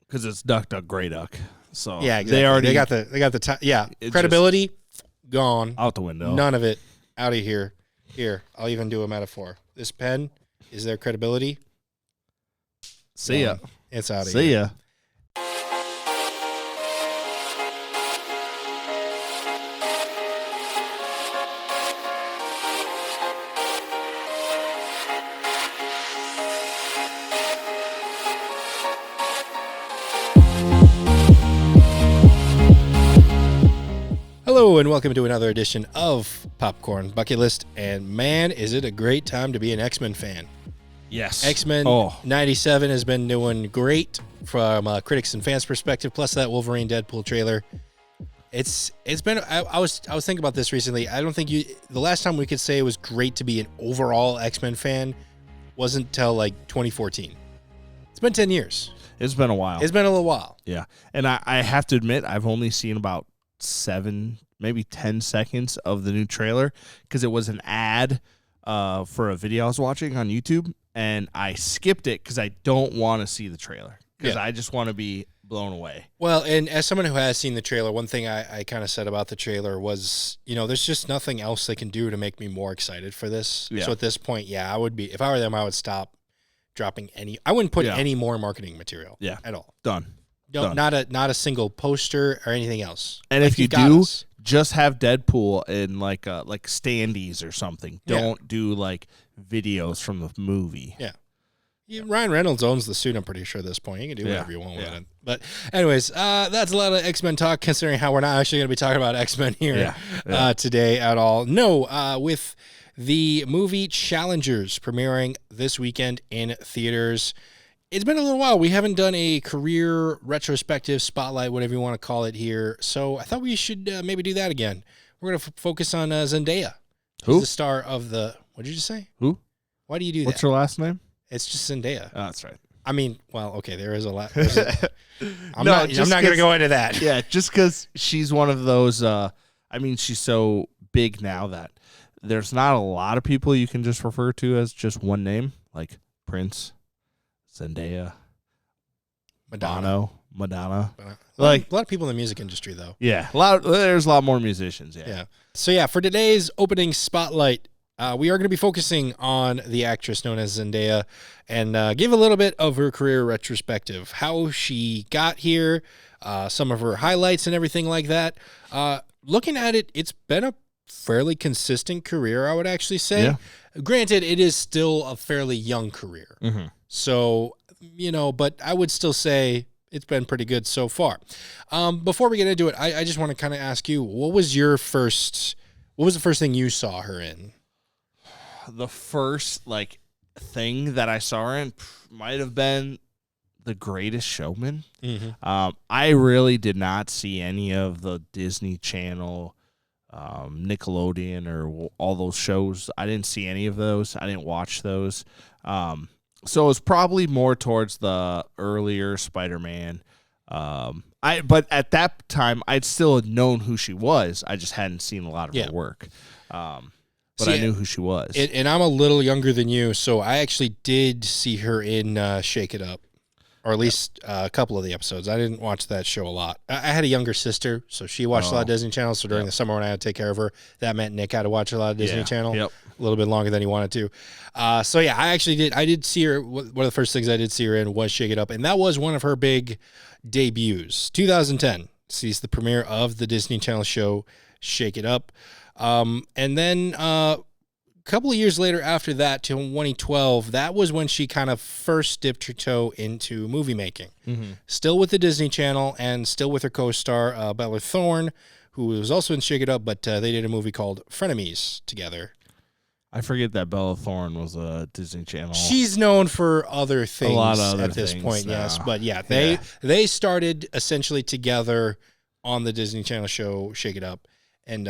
because it's Duck Duck Grey Duck. So yeah, exactly. They got the credibility gone out the window. None of it out of here. Here, I'll even do a metaphor. This pen is their credibility. See ya. It's out of here. See ya. Hello and welcome to another edition of Popcorn Bucket List. And man, is it a great time to be an X-Men fan. Yes. X-Men 97 has been doing great from critics and fans' perspective, plus that Wolverine Deadpool trailer. It's been I was thinking about this recently. I don't think the last time we could say it was great to be an overall X-Men fan wasn't till like 2014. It's been 10 years. It's been a while. It's been a little while. Yeah. And I have to admit, I've only seen about 7, maybe 10 seconds of the new trailer because it was an ad for a video I was watching on YouTube, and I skipped it because I don't want to see the trailer because I just want to be blown away. Well, and as someone who has seen the trailer, one thing I kind of said about the trailer was, there's just nothing else they can do to make me more excited for this. Yeah. So at this point, I would be, if I were them, I would stop dropping I wouldn't put any more marketing material at all. Done. Not a single poster or anything else. And if you do, just have Deadpool in like standees or something. Don't do like videos from the movie. Yeah. Ryan Reynolds owns the suit, I'm pretty sure, at this point. You can do whatever you want with it. But anyways, that's a lot of X-Men talk, considering how we're not actually going to be talking about X-Men here today at all. No, with the movie Challengers premiering this weekend in theaters. It's been a little while. We haven't done a career retrospective spotlight, whatever you want to call it here. So I thought we should maybe do that again. We're going to focus on Zendaya. Who? The star of the... What did you just say? Who? Why do you do that? What's her last name? It's just Zendaya. Oh, that's right. I mean, well, okay, there is a lot. I'm not going to go into that. Yeah, just because she's one of those... she's so big now that there's not a lot of people you can just refer to as just one name, like Prince, Zendaya, Madonna. Like a lot of people in the music industry, though. Yeah, there's a lot more musicians. Yeah. So for today's opening spotlight, we are going to be focusing on the actress known as Zendaya and give a little bit of her career retrospective, how she got here, some of her highlights and everything like that. Looking at it, it's been a fairly consistent career, I would actually say. Yeah. Granted, it is still a fairly young career. Mm-hmm. So, but I would still say it's been pretty good so far. Before we get into it, I just want to kind of ask you, what was the first thing you saw her in? The first, thing that I saw her in might have been The Greatest Showman. Mm-hmm. I really did not see any of the Disney Channel, Nickelodeon, or all those shows. I didn't see any of those. I didn't watch those. So it was probably more towards the earlier Spider-Man. But at that time, I'd still known who she was. I just hadn't seen a lot of her work. But I knew who she was. And I'm a little younger than you, so I actually did see her in Shake It Up, or at least a couple of the episodes. I didn't watch that show a lot. I had a younger sister, so she watched a lot of Disney Channel. So during the summer when I had to take care of her, that meant Nick had to watch a lot of Disney Channel, a little bit longer than he wanted to. I actually did. I did see her. One of the first things I did see her in was Shake It Up, and that was one of her big debuts. 2010 sees the premiere of the Disney Channel show Shake It Up. And then a couple of years later after that, to 2012, that was when she kind of first dipped her toe into movie making. Mm-hmm. Still with the Disney Channel and still with her co-star Bella Thorne, who was also in Shake It Up, but they did a movie called Frenemies together. I forget that Bella Thorne was a Disney Channel. She's known for other things a lot of other at this things point, now. yes. But they started essentially together on the Disney Channel show Shake It Up, and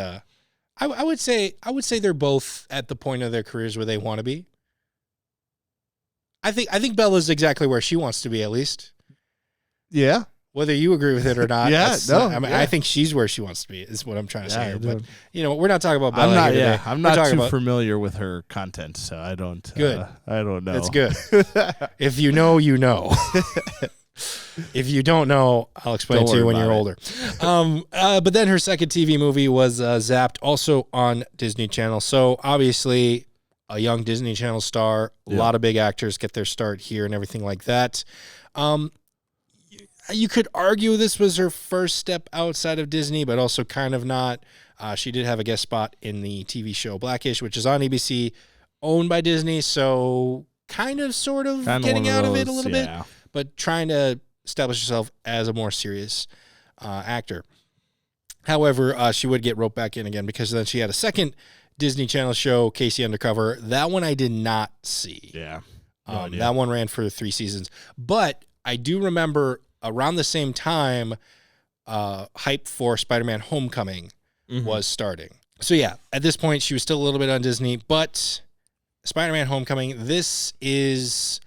I would say they're both at the point of their careers where they want to be. I think Bella's exactly where she wants to be, at least. Yeah. Whether you agree with it or not. I think she's where she wants to be, is what I'm trying to say here. But, we're not talking about Bella here today. I'm not too familiar with her content, so I don't. Good. I don't know. That's good. If you know, you know. If you don't know, I'll explain Don't to you worry when you're about older. But then her second TV movie was Zapped, also on Disney Channel. So obviously a young Disney Channel star. A lot of big actors get their start here and everything like that. You could argue this was her first step outside of Disney, but also kind of not. She did have a guest spot in the TV show Blackish, which is on ABC, owned by Disney. So kind of, sort of getting out of it a little bit, but trying to establish herself as a more serious actor. However, she would get roped back in again because then she had a second Disney Channel show, Casey Undercover. That one I did not see. Yeah. That one ran for 3 seasons. But I do remember around the same time, hype for Spider-Man Homecoming was starting. So yeah, at this point, she was still a little bit on Disney, but Spider-Man Homecoming, this is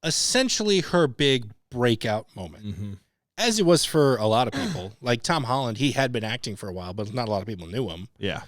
essentially her big breakout moment. As it was for a lot of people. Like Tom Holland, he had been acting for a while, but not a lot of people knew him. Yeah.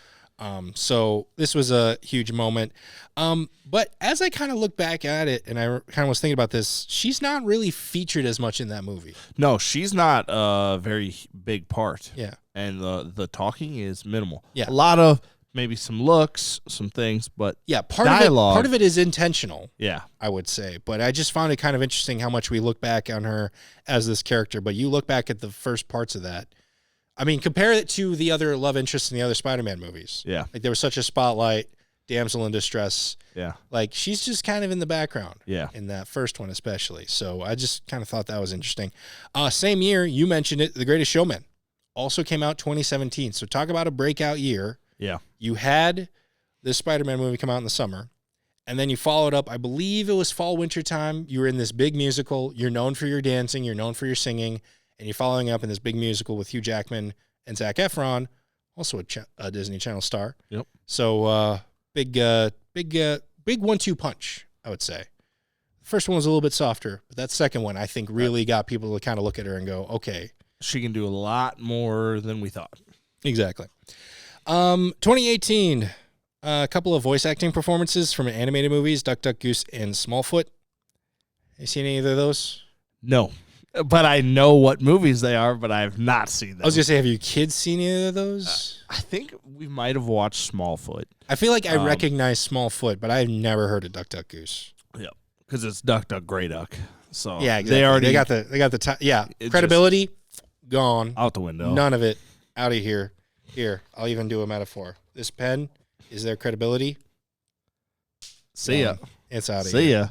So this was a huge moment. But as I kind of look back at it, and I kind of was thinking about this, she's not really featured as much in that movie. No, she's not a very big part. Yeah. And the talking is minimal. Yeah. A lot of maybe some looks, some things, but yeah, dialogue. Part of it is intentional. Yeah. I would say. But I just found it kind of interesting how much we look back on her as this character. But you look back at the first parts of that. I mean, compare it to the other love interests in the other Spider-Man movies. Yeah. Like there was such a spotlight, damsel in distress. Yeah. Like she's just kind of in the background. Yeah. In that first one especially. So I just kind of thought that was interesting. Same year, you mentioned it, The Greatest Showman also came out 2017. So talk about a breakout year. Yeah. You had this Spider-Man movie come out in the summer, and then you followed up, I believe it was fall, winter time. You were in this big musical. You're known for your dancing. You're known for your singing. And you're following up in this big musical with Hugh Jackman and Zac Efron, also a Disney Channel star. Yep. So big 1-2 punch, I would say. The first one was a little bit softer, but that second one, I think, really got people to kind of look at her and go, okay. She can do a lot more than we thought. Exactly. 2018, a couple of voice acting performances from animated movies, Duck, Duck, Goose, and Smallfoot. Have you seen any of those? No. But I know what movies they are, but I have not seen them. I was going to say, have you kids seen any of those? I think we might have watched Smallfoot. I feel like I recognize Smallfoot, but I've never heard of Duck, Duck, Goose. Yep. Because it's Duck, Duck, Grey Duck. So yeah, exactly. They got the credibility gone out the window. None of it out of here. Here, I'll even do a metaphor. This pen is their credibility. See ya. It's out of here. See ya.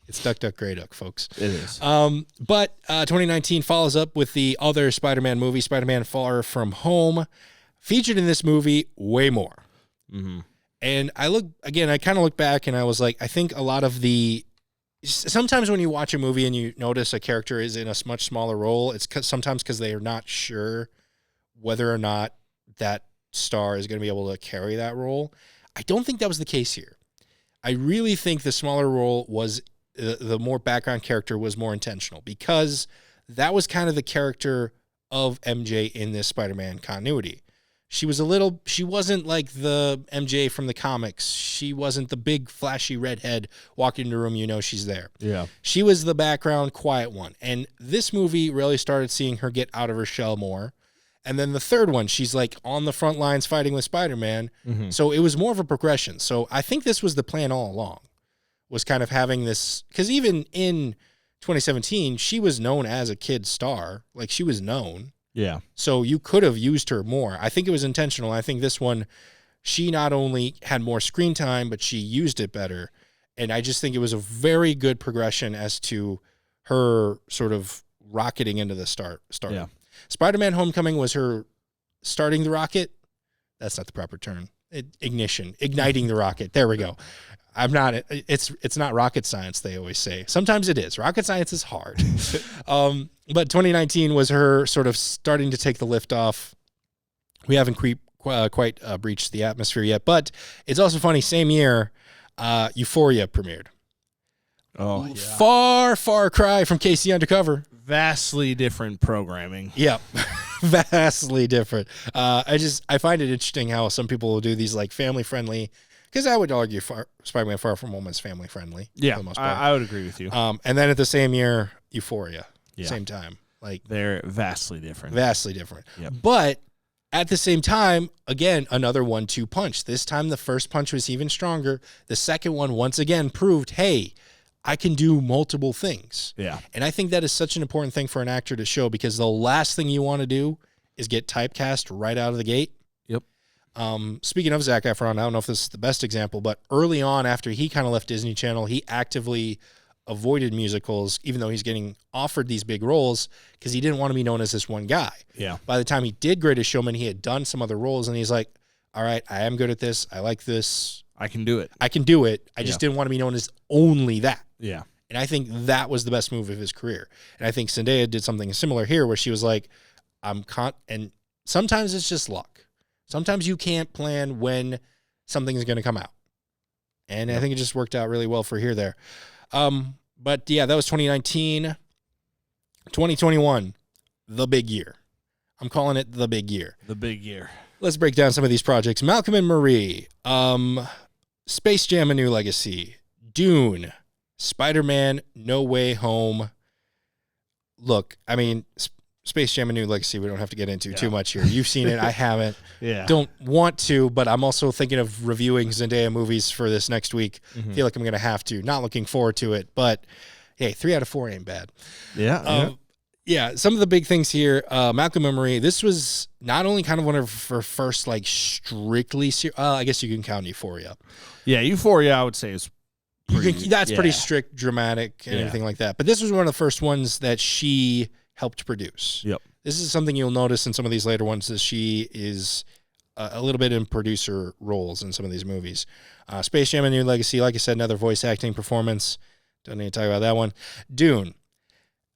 It's Duck, Duck, Grey Duck, folks. It is. But 2019 follows up with the other Spider-Man movie, Spider-Man Far From Home, featured in this movie way more. And I kind of look back and I was like, I think a lot of sometimes when you watch a movie and you notice a character is in a much smaller role, it's sometimes because they are not sure whether or not that star is going to be able to carry that role. I don't think that was the case here. I really think the smaller role was the more background character was more intentional because that was kind of the character of MJ in this Spider-Man continuity. She wasn't like the MJ from the comics. She wasn't the big flashy redhead walking into a room, she's there. Yeah. She was the background quiet one. And this movie really started seeing her get out of her shell more. And then the third one, she's like on the front lines fighting with Spider-Man. So it was more of a progression. So I think this was the plan all along, was kind of having this, because even in 2017, she was known as a kid star. Like she was known. Yeah. So you could have used her more. I think it was intentional. I think this one, she not only had more screen time, but she used it better. And I just think it was a very good progression as to her sort of rocketing into the start. Yeah. Spider-Man Homecoming was her starting the rocket. That's not the proper term. Igniting the rocket. There we go. It's not rocket science, they always say. Sometimes it is. Rocket science is hard. But 2019 was her sort of starting to take the lift off. We haven't quite breached the atmosphere yet, but it's also funny, same year, Euphoria premiered. Oh, yeah. Far cry from Casey Undercover. Vastly different programming. Yep. Vastly different. I find it interesting how some people will do these like family friendly, because I would argue Spider-Man Far From Home is family friendly. Yeah, for the most part. I would agree with you. And then at the same year, Euphoria. same time. Like they're vastly different. Vastly different. Yep. But at the same time, again, another 1-2 punch. This time the first punch was even stronger. The second one once again proved, hey, I can do multiple things. Yeah. And I think that is such an important thing for an actor to show, because the last thing you want to do is get typecast right out of the gate. Yep. Speaking of Zac Efron, I don't know if this is the best example, but early on after he kind of left Disney Channel, he actively avoided musicals, even though he's getting offered these big roles, because he didn't want to be known as this one guy. Yeah. By the time he did Greatest Showman, he had done some other roles, and he's like, all right, I am good at this. I like this. I can do it. I can do it. I just didn't want to be known as only that. Yeah. And I think that was the best move of his career. And I think Zendaya did something similar here, where she was like, and sometimes it's just luck. Sometimes you can't plan when something is going to come out. And I think it just worked out really well for here there. But yeah, that was 2019. 2021, the big year. I'm calling it the big year. The big year. Let's break down some of these projects. Malcolm and Marie, Space Jam: A New Legacy, Dune, Spider-Man: No Way Home. Look, I mean, Space Jam: A New Legacy, we don't have to get into too much here. You've seen it. I haven't. Yeah. Don't want to, but I'm also thinking of reviewing Zendaya movies for this next week. Feel like I'm going to have to. Not looking forward to it, but hey, 3 out of 4 ain't bad. Yeah. Yeah, some of the big things here. Malcolm and Marie, this was not only kind of one of her first, like, strictly I guess you can count Euphoria. Yeah, Euphoria, I would say, is pretty strict, dramatic, and everything like that. But this was one of the first ones that she helped produce. Yep. This is something you'll notice in some of these later ones, that she is a little bit in producer roles in some of these movies. Space Jam: A New Legacy, like I said, another voice acting performance. Don't need to talk about that one. Dune.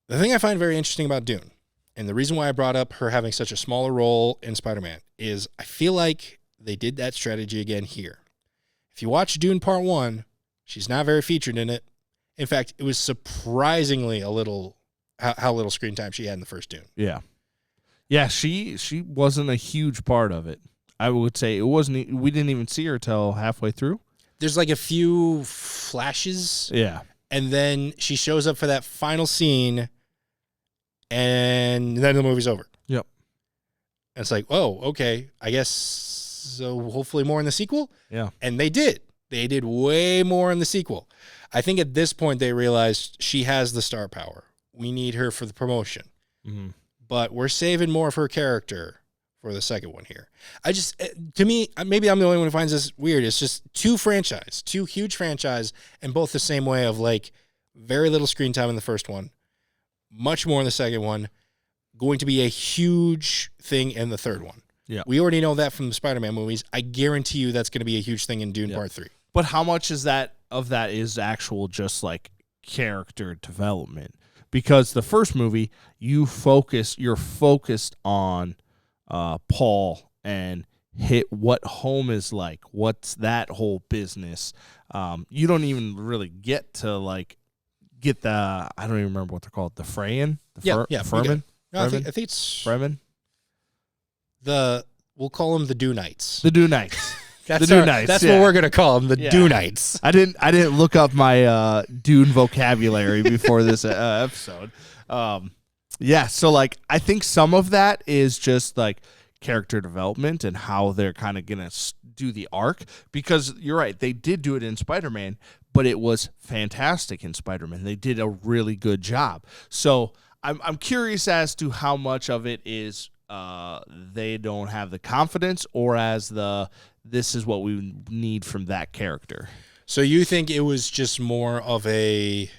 The thing I find very interesting about Dune, and the reason why I brought up her having such a smaller role in Spider-Man, is I feel like they did that strategy again here. If you watch Dune Part 1, she's not very featured in it. In fact, it was surprisingly how little screen time she had in the first Dune. Yeah. Yeah, she wasn't a huge part of it. I would say we didn't even see her till halfway through. There's like a few flashes. Yeah. And then she shows up for that final scene, and then the movie's over. Yep. And it's like, oh, okay, I guess so. Hopefully more in the sequel. Yeah. And they did. They did way more in the sequel. I think at this point they realized she has the star power. We need her for the promotion. Mm-hmm. But we're saving more of her character for the second one here. To me, maybe I'm the only one who finds this weird. It's just two huge franchise, and both the same way of, like, very little screen time in the first one, much more in the second one, going to be a huge thing in the third one. Yeah. We already know that from the Spider-Man movies. I guarantee you that's going to be a huge thing in Dune Part 3. But how much is that is actual just, like, character development? Because the first movie, you're focused on Paul and hit what home is like. What's that whole business? You don't even really get to, like, get the, I don't even remember what they're called, the Fremen? Fremen? No, I think it's Fremen? We'll call them the Dunites. The Dunites. That's what we're gonna call them, the Dunites. I didn't look up my Dune vocabulary before this episode. So, like, I think some of that is just, like, character development and how they're kind of gonna do the arc, because you're right, they did do it in Spider-Man, but it was fantastic in Spider-Man. They did a really good job. So I'm curious as to how much of it is they don't have the confidence, or as this is what we need from that character. So you think it was just more of a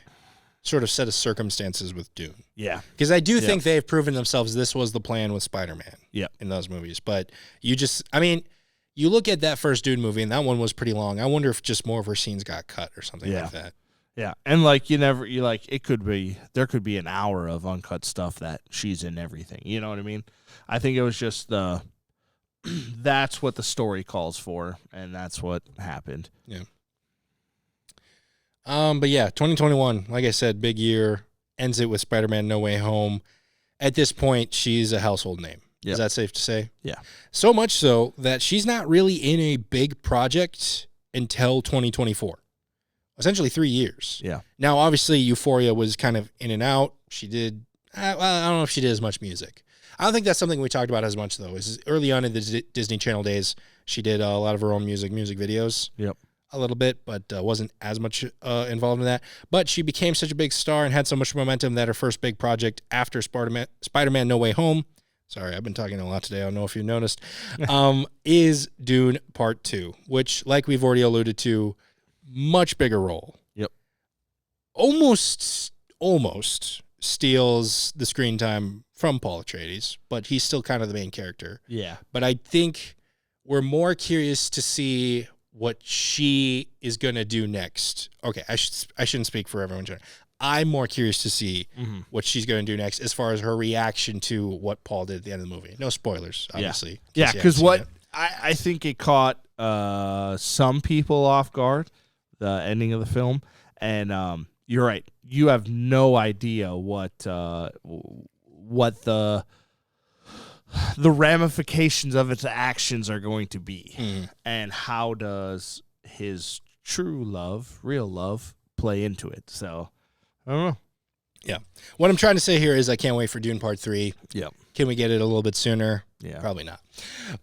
sort of set of circumstances with Dune? Yeah. Because I do think they've proven themselves this was the plan with Spider-Man in those movies. But you look at that first Dune movie, and that one was pretty long. I wonder if just more of her scenes got cut or something like that. Yeah. And, like, there could be an hour of uncut stuff that she's in everything. You know what I mean? I think it was just that's what the story calls for, and that's what happened. Yeah. But yeah, 2021, like I said, big year. Ends it with Spider-Man: No Way Home. At this point, she's a household name. Yep. Is that safe to say? Yeah. So much so that she's not really in a big project until 2024. Essentially 3 years. Yeah. Now, obviously, Euphoria was kind of in and out. She did, I don't know if she did as much music. I don't think that's something we talked about as much, though. Is early on in the Disney Channel days, she did a lot of her own music videos. Yep. A little bit, but wasn't as much involved in that. But she became such a big star and had so much momentum that her first big project after Spider-Man No Way Home, sorry, I've been talking a lot today, I don't know if you noticed, is Dune Part 2, which, like we've already alluded to, much bigger role. Yep. Almost steals the screen time from Paul Atreides, but he's still kind of the main character. Yeah. But I think we're more curious to see what she is going to do next. Okay, I shouldn't speak for everyone. I'm more curious to see what she's going to do next as far as her reaction to what Paul did at the end of the movie. No spoilers, obviously. Yeah, because I think it caught some people off guard, the ending of the film. And you're right. You have no idea what the ramifications of its actions are going to be, and how does his true love, real love, play into it. So, I don't know. Yeah. What I'm trying to say here is I can't wait for Dune Part 3. Yeah. Can we get it a little bit sooner? Yeah. Probably not.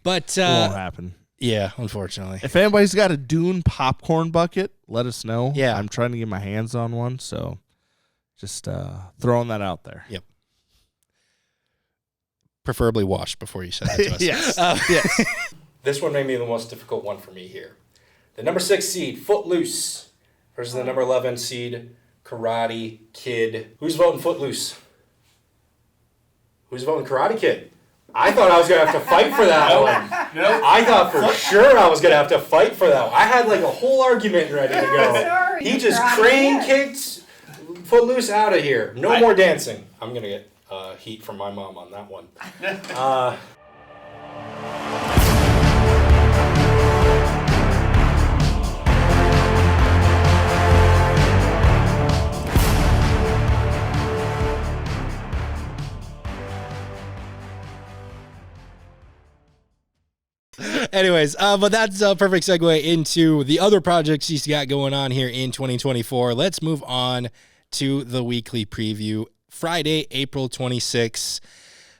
But it won't happen. Yeah, unfortunately. If anybody's got a Dune popcorn bucket, let us know. Yeah. I'm trying to get my hands on one, so just throwing that out there. Yep. Preferably washed before you send it to us. Yes. Yes. This one may be the most difficult one for me here. The number 6 seed, Footloose, versus the number 11 seed, Karate Kid. Who's voting Footloose? Who's voting Karate Kid? I thought I was going to have to fight for that one. Nope. I thought for sure I was going to have to fight for that one. I had like a whole argument ready to go. Sorry, He just crane kicked Footloose out of here. No more dancing. I'm going to get heat from my mom on that one. Anyways, but that's a perfect segue into the other projects he's got going on here in 2024. Let's move on to the weekly preview. Friday, April 26th.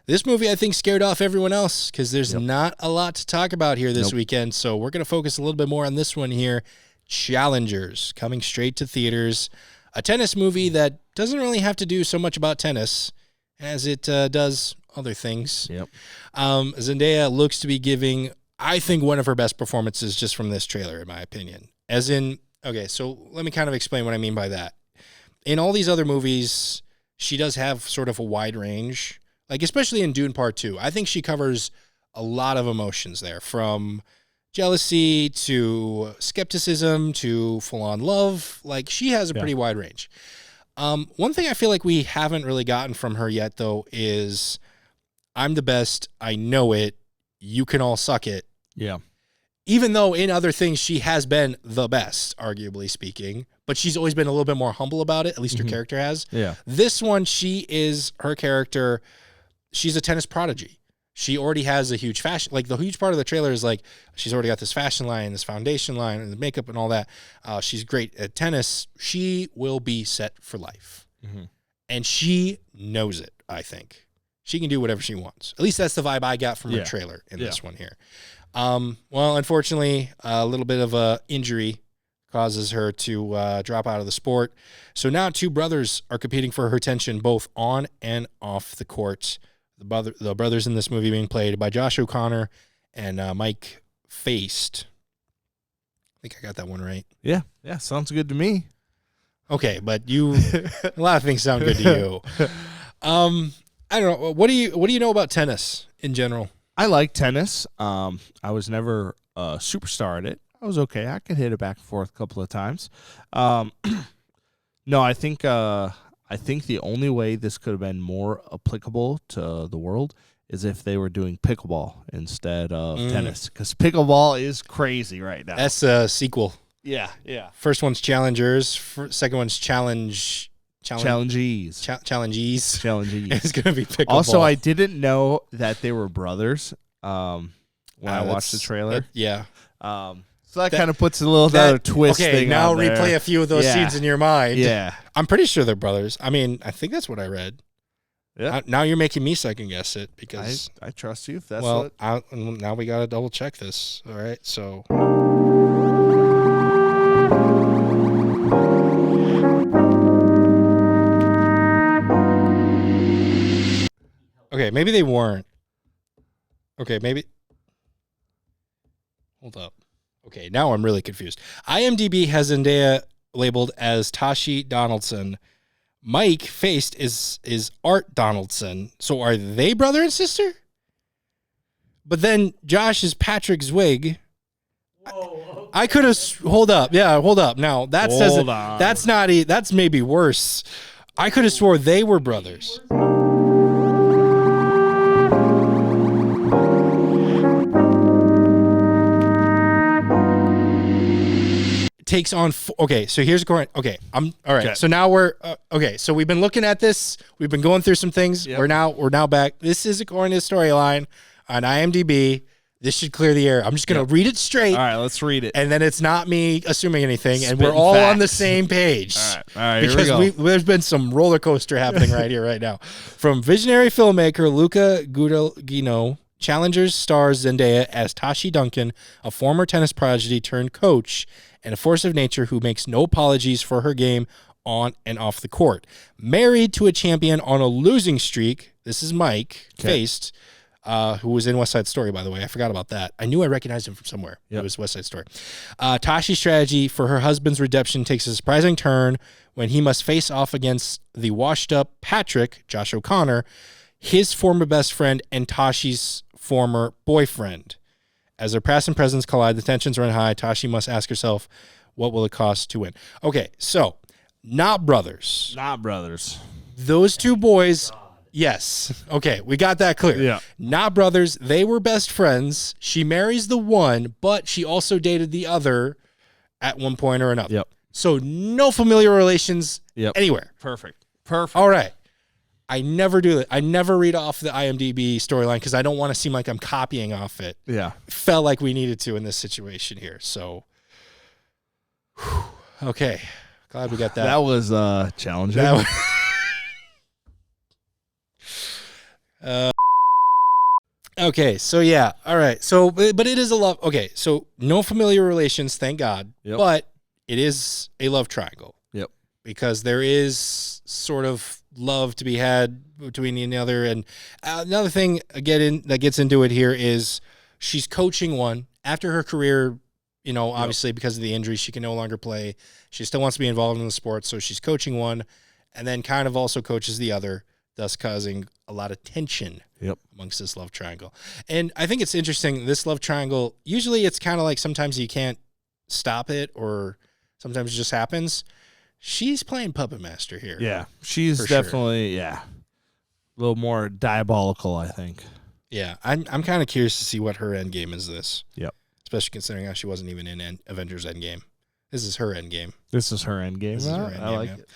This movie, I think, scared off everyone else because there's not a lot to talk about here this weekend. So we're going to focus a little bit more on this one here. Challengers, coming straight to theaters. A tennis movie that doesn't really have to do so much about tennis as it does other things. Yep. Zendaya looks to be giving, I think, one of her best performances just from this trailer, in my opinion. As in, okay, so let me kind of explain what I mean by that. In all these other movies, she does have sort of a wide range, like especially in Dune Part 2. I think she covers a lot of emotions there, from jealousy to skepticism to full-on love. Like, she has a pretty wide range. One thing I feel like we haven't really gotten from her yet, though, is I'm the best, I know it, you can all suck it. Yeah. Even though in other things she has been the best, arguably speaking, but she's always been a little bit more humble about it, at least her character has. Yeah. This one, she is, her character, she's a tennis prodigy. She already has a huge fashion, like the huge part of the trailer is like, she's already got this fashion line, this foundation line, and the makeup and all that. She's great at tennis. She will be set for life. And she knows it, I think. She can do whatever she wants. At least that's the vibe I got from her trailer in this one here. Well, unfortunately, a little bit of a injury causes her to drop out of the sport. So now two brothers are competing for her attention both on and off the court. The brothers in this movie being played by Josh O'Connor and Mike Feist. I think I got that one right. Yeah. Yeah. Sounds good to me. Okay, but a lot of things sound good to you. I don't know. What do you know about tennis in general? I like tennis. I was never a superstar at it. I was okay. I could hit it back and forth a couple of times. No, I think the only way this could have been more applicable to the world is if they were doing pickleball instead of tennis, because pickleball is crazy right now. That's a sequel. Yeah, yeah. First one's Challengers. Second one's Challengees. Challengees. It's going to be pickleball. Also, I didn't know that they were brothers when I watched the trailer. So that kind of puts a little other twist thing now on there. Replay a few of those scenes in your mind. Yeah. I'm pretty sure they're brothers. I mean, I think that's what I read. Yeah. Now you're making me second guess it because I trust you if that's well, what. now we got to double check this. All right, so. Okay, maybe they weren't. Okay, maybe. Hold up. Okay, now I'm really confused. IMDb has Zendaya labeled as Tashi Donaldson. Mike faced is Art Donaldson. So are they brother and sister? But then Josh is Patrick Zwig. Whoa, I could have hold up. Yeah, hold up. Now that says that's not that's maybe worse. I could have swore they were brothers. Takes on okay, so here's going. Okay, I'm all right. Okay. So now we're okay. So we've been looking at this. We've been going through some things. Yep. We're now back. This is according to the storyline on IMDb. This should clear the air. I'm just gonna read it straight. All right, let's read it, and then it's not me assuming anything, and we're all on the same page. All right, because here we go. There's been some roller coaster happening right here, right now. From visionary filmmaker Luca Guadagnino. Challengers stars Zendaya as Tashi Duncan, a former tennis prodigy turned coach, and a force of nature who makes no apologies for her game on and off the court. Married to a champion on a losing streak, this is Mike, faced, who was in West Side Story, by the way. I forgot about that. I knew I recognized him from somewhere. Yep. It was West Side Story. Tashi's strategy for her husband's redemption takes a surprising turn when he must face off against the washed-up Patrick, Josh O'Connor, his former best friend, and Tashi's former boyfriend. As their past and presents collide, the tensions run high. Tashi must ask herself, what will it cost to win? Okay, so not brothers. Not brothers. Those two boys, yes. Okay, we got that clear. Yeah. Not brothers. They were best friends. She marries the one, but she also dated the other at one point or another. Yep. So no familiar relations anywhere. Perfect. All right. I never do it. I never read off the IMDb storyline because I don't want to seem like I'm copying off it. Yeah. Felt like we needed to in this situation here. So, okay. Glad we got that. That was challenging. Okay. So, yeah. All right. So, but it is a love. Okay. So, no familiar relations, thank God. Yep. But it is a love triangle. Yep. Because there is sort of love to be had between the other. And another thing that gets into it here is she's coaching one after her career, obviously because of the injury, she can no longer play. She still wants to be involved in the sport. So she's coaching one and then kind of also coaches the other, thus causing a lot of tension amongst this love triangle. And I think it's interesting. This love triangle, usually it's kind of like sometimes you can't stop it or sometimes it just happens. She's playing Puppet Master here. Yeah, she's definitely, a little more diabolical, I think. Yeah, I'm kind of curious to see what her end game is this. Yep. Especially considering how she wasn't even in Avengers Endgame. This is her end game. This is her end game. I like it.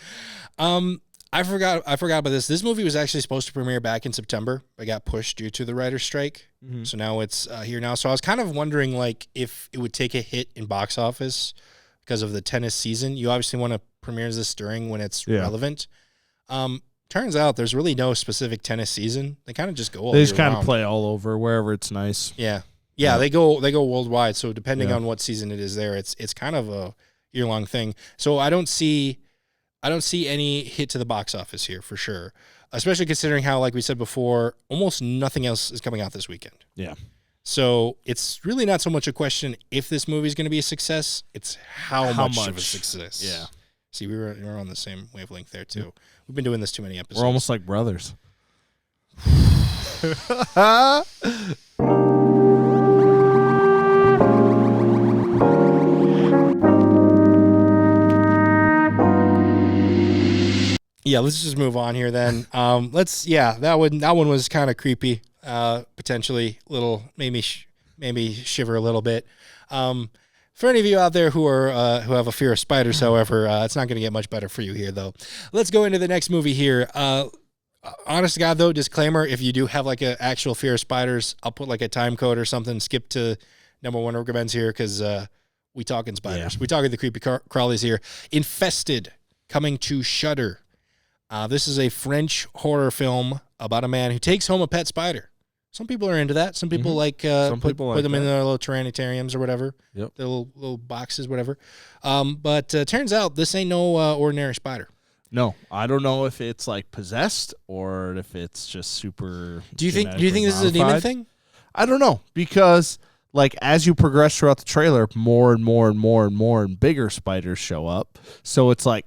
I forgot about this. This movie was actually supposed to premiere back in September, but got pushed due to the writer's strike. Mm-hmm. So now it's here now. So I was kind of wondering if it would take a hit in box office because of the tennis season. You obviously want to premiere this during when it's relevant. Turns out there's really no specific tennis season. They kind of just go all They just kind of play all over wherever it's nice. Yeah. They go worldwide. So depending on what season it is there, it's kind of a year-long thing. So I don't see any hit to the box office here for sure, especially considering how, like we said before, almost nothing else is coming out this weekend. Yeah. So it's really not so much a question if this movie is going to be a success. It's how much of a success. Yeah. See, we were on the same wavelength there too. We've been doing this too many episodes. We're almost like brothers. Yeah, let's just move on here then. That one was kind of creepy. Potentially little, maybe shiver a little bit. For any of you out there who have a fear of spiders, however, it's not going to get much better for you here, though. Let's go into the next movie here. Honest to God, though, disclaimer: if you do have like an actual fear of spiders, I'll put like a time code or something. Skip to number one recommends here because we talking spiders. Yeah. We talking the creepy crawlies here. Infested, coming to Shudder. This is a French horror film about a man who takes home a pet spider. Some people are into that. Some people like put them in their little terrariums or whatever. Yep. Their little boxes, whatever. But turns out this ain't no ordinary spider. No, I don't know if it's like possessed or if it's just super. Do you think this is a demon thing? I don't know, because like as you progress throughout the trailer, more and more and more and more and bigger spiders show up. So it's like,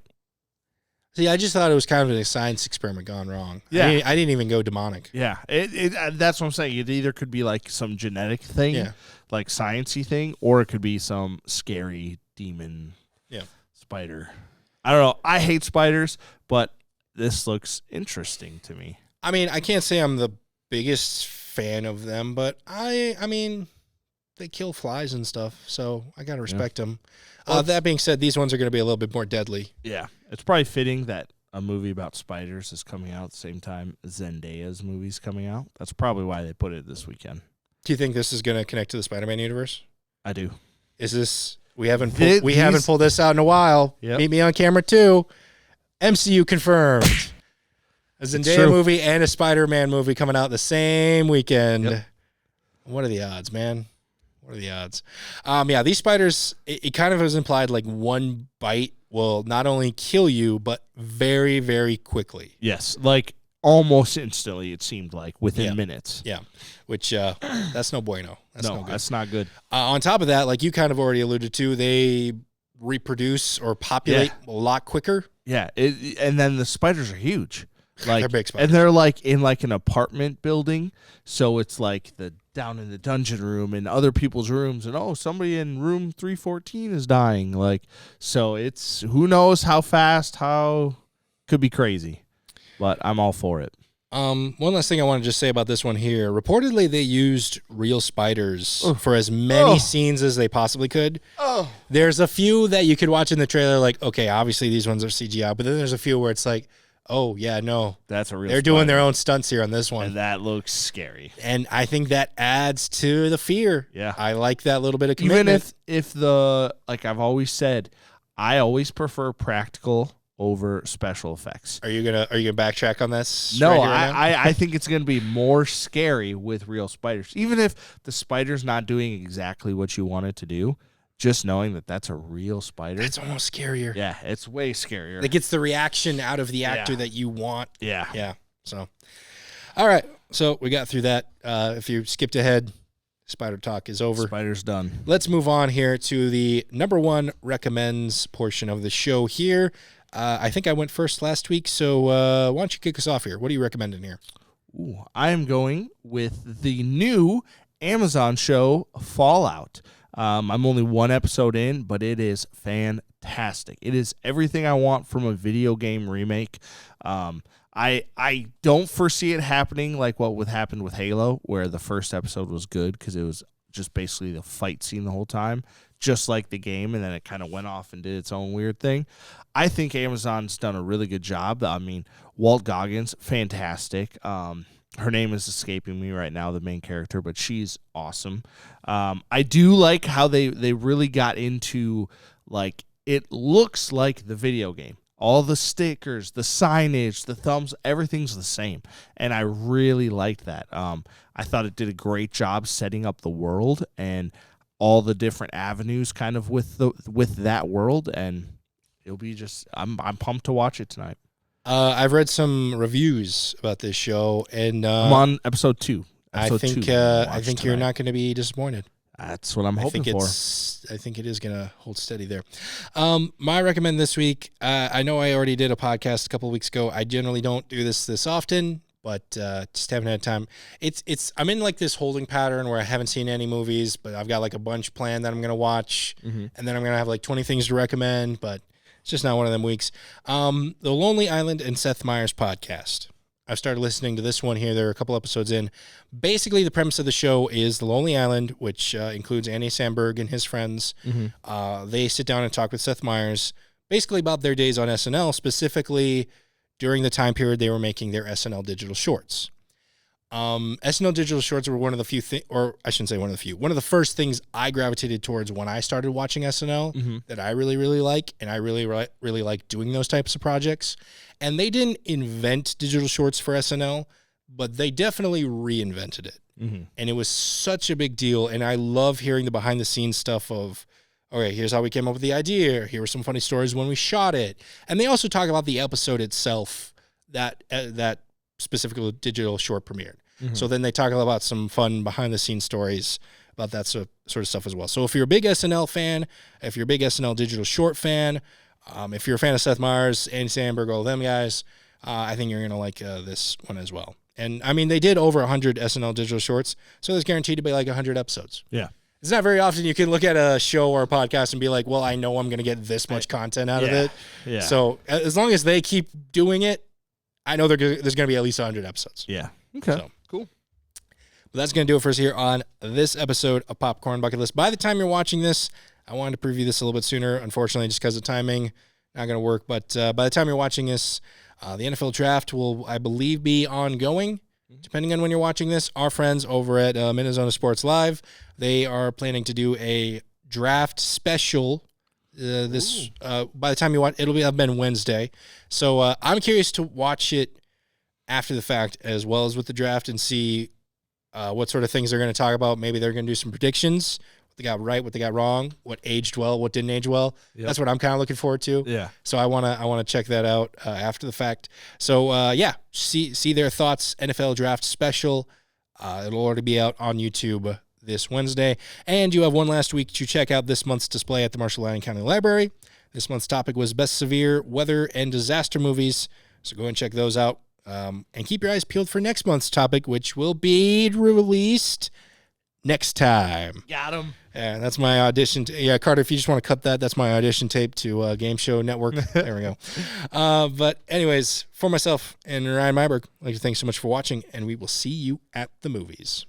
see, I just thought it was kind of a science experiment gone wrong. Yeah. I didn't even go demonic. yeah, that's what I'm saying. It either could be like some genetic thing, like sciencey thing, or it could be some scary demon spider. I don't know. I hate spiders, but this looks interesting to me. I mean, I can't say I'm the biggest fan of them, but I mean, they kill flies and stuff, so I got to respect them. That being said, these ones are going to be a little bit more deadly. Yeah. It's probably fitting that a movie about spiders is coming out at the same time Zendaya's movie's coming out. That's probably why they put it this weekend. Do you think this is going to connect to the Spider-Man universe? I do. Is this... We haven't pulled this out in a while. Yep. Meet me on camera 2. MCU confirmed. A Zendaya movie and a Spider-Man movie coming out the same weekend. Yep. What are the odds, man? What are the odds? Yeah, these spiders, it kind of was implied like one bite will not only kill you, but very, very quickly. Yes, like almost instantly, it seemed like, within minutes. Yeah, which that's no bueno. That's no good. That's not good. On top of that, like you kind of already alluded to, they reproduce or populate a lot quicker. Yeah, and then the spiders are huge. Like, they're big spiders. And they're like in like an apartment building, so it's like the down in the dungeon room and other people's rooms, and somebody in room 314 is dying. Like, so it's who knows how fast, how could be crazy, but I'm all for it. One last thing I want to just say about this one here. Reportedly, they used real spiders for as many scenes as they possibly could. There's a few that you could watch in the trailer, like, okay, obviously these ones are CGI, but then there's a few where it's like, oh, yeah, no. That's a real They're spider. doing their own stunts here on this one. And that looks scary. And I think that adds to the fear. Yeah. I like that little bit of commitment. Even if the, like I've always said, I always prefer practical over special effects. Are you gonna backtrack on this? No, I think it's gonna be more scary with real spiders. Even if the spider's not doing exactly what you want it to do, just knowing that that's a real spider. It's almost scarier. Yeah, it's way scarier. It gets the reaction out of the actor that you want. Yeah. Yeah. So, all right. So we got through that. If you skipped ahead, Spider Talk is over. Spider's done. Let's move on here to the number 1 recommends portion of the show here. I think I went first last week, so why don't you kick us off here? What are you recommending here? Ooh, I am going with the new Amazon show, Fallout. I'm only 1 episode in, but it is fantastic. It is everything I want from a video game remake. I don't foresee it happening like what would happen with Halo, where the first episode was good because it was just basically the fight scene the whole time, just like the game, and then it kind of went off and did its own weird thing. I think Amazon's done a really good job. I mean, Walt Goggins, fantastic. Her name is escaping me right now, the main character, but she's awesome. I do like how they really got into, like, it looks like the video game. All the stickers, the signage, the thumbs, everything's the same. And I really liked that. I thought it did a great job setting up the world and all the different avenues kind of with that world. And it'll be just, I'm pumped to watch it tonight. I've read some reviews about this show, and I'm on episode 2. I think you're not going to be disappointed. That's what I'm hoping for. I think it is going to hold steady there. My recommend this week, I know I already did a podcast a couple of weeks ago. I generally don't do this often, but just haven't had time. I'm in like this holding pattern where I haven't seen any movies, but I've got like a bunch planned that I'm going to watch, and then I'm going to have like 20 things to recommend, but it's just not one of them weeks. The Lonely Island and Seth Meyers podcast. I've started listening to this one here. There are a couple episodes in. Basically, the premise of the show is The Lonely Island, which includes Andy Samberg and his friends. They sit down and talk with Seth Meyers, basically about their days on SNL, specifically during the time period they were making their SNL digital shorts. SNL digital shorts were one of the few things, or I shouldn't say one of the few, one of the first things I gravitated towards when I started watching SNL that I really, really like, and I really, really like doing those types of projects. And they didn't invent digital shorts for SNL, but they definitely reinvented it. Mm-hmm. And it was such a big deal. And I love hearing the behind the scenes stuff of, okay, here's how we came up with the idea. Here were some funny stories when we shot it. And they also talk about the episode itself that specific digital short premiered. Mm-hmm. So then they talk about some fun behind the scenes stories about that sort of stuff as well. So if you're a big SNL fan, if you're a big SNL digital short fan, if you're a fan of Seth Meyers, Andy Samberg, all them guys, I think you're going to like this one as well. And, I mean, they did over 100 SNL digital shorts, so there's guaranteed to be like 100 episodes. Yeah. It's not very often you can look at a show or a podcast and be like, well, I know I'm going to get this much content out of it. Yeah. So as long as they keep doing it, I know there's going to be at least 100 episodes. Yeah. Okay. So, cool. But that's going to do it for us here on this episode of Popcorn Bucket List. By the time you're watching this, I wanted to preview this a little bit sooner, unfortunately, just because of timing. Not going to work. But by the time you're watching this, the NFL draft will, I believe, be ongoing. Depending on when you're watching this, our friends over at Minnesota Sports Live, they are planning to do a draft special. By the time you watch, it'll have been Wednesday. So I'm curious to watch it after the fact as well as with the draft and see what sort of things they're going to talk about. Maybe they're going to do some predictions. What they got right, what they got wrong, what aged well, what didn't age well. Yep. That's what I'm kind of looking forward to. Yeah. So I wanna check that out after the fact. So see their thoughts. NFL Draft Special. It'll already be out on YouTube this Wednesday, and you have one last week to check out this month's display at the Marshall Island County Library. This month's topic was best severe weather and disaster movies. So go and check those out, and keep your eyes peeled for next month's topic, which will be released next time. Got him. And that's my audition. Carter, if you just want to cut that, that's my audition tape to Game Show Network. There we go. But anyways, for myself and Ryan Myberg, I'd like to thank you so much for watching, and we will see you at the movies.